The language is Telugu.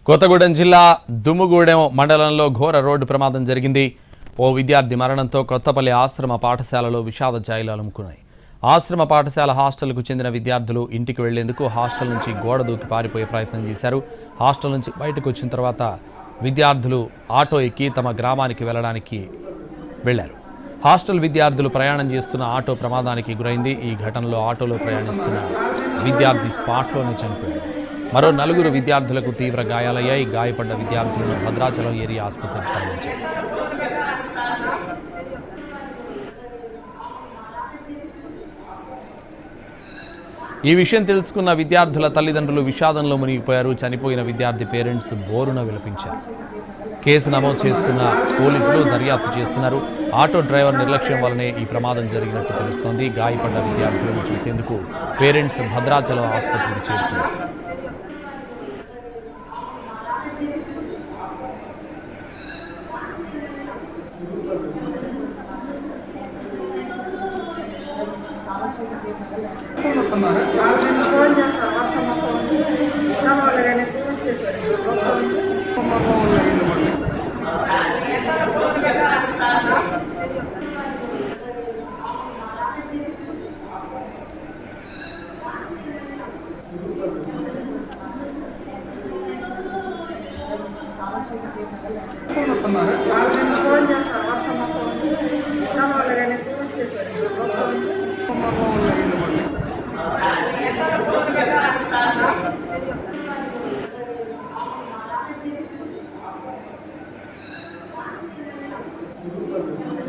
కొత్తగూడెం జిల్లా దుమ్ముగూడెం మండలంలో ఘోర రోడ్డు ప్రమాదం జరిగింది. ఓ విద్యార్థి మరణంతో కొత్తపల్లి ఆశ్రమ పాఠశాలలో విషాద ఛాయలు అలుముకున్నాయి. ఆశ్రమ పాఠశాల హాస్టల్కు చెందిన విద్యార్థులు ఇంటికి వెళ్లేందుకు హాస్టల్ నుంచి గోడ దూకి పారిపోయే ప్రయత్నం చేశారు. హాస్టల్ నుంచి బయటకు వచ్చిన తర్వాత విద్యార్థులు ఆటో ఎక్కి తమ గ్రామానికి వెళ్లడానికి వెళ్లారు. హాస్టల్ విద్యార్థులు ప్రయాణం చేస్తున్న ఆటో ప్రమాదానికి గురైంది. ఈ ఘటనలో ఆటోలో ప్రయాణిస్తున్న విద్యార్థి స్పాట్లోనే చనిపోయాడు. మరో 4 విద్యార్థులకు తీవ్ర గాయాలయ్యాయి. గాయపడ్డ విద్యార్థులను భద్రాచలం ఏరియా ఆసుపత్రికి తరలించారు. ఈ విషయం తెలుసుకున్న విద్యార్థుల తల్లిదండ్రులు విషాదంలో మునిగిపోయారు. చనిపోయిన విద్యార్థి పేరెంట్స్ బోరున విలపించారు. కేసు నమోదు చేసుకున్న పోలీసులు దర్యాప్తు చేస్తున్నారు. ఆటో డ్రైవర్ నిర్లక్ష్యం వల్లనే ఈ ప్రమాదం జరిగినట్టు తెలుస్తోంది. గాయపడ్డ విద్యార్థులను చూసేందుకు పేరెంట్స్ భద్రాచలం ఆసుపత్రికి చేరుకున్నారు. ఫోన్ చేస్తాను వర్షం అనేసి వచ్చేసారు. ఫోన్ చేస్తాను వర్షం అనేసి వచ్చేసారు. Thank you.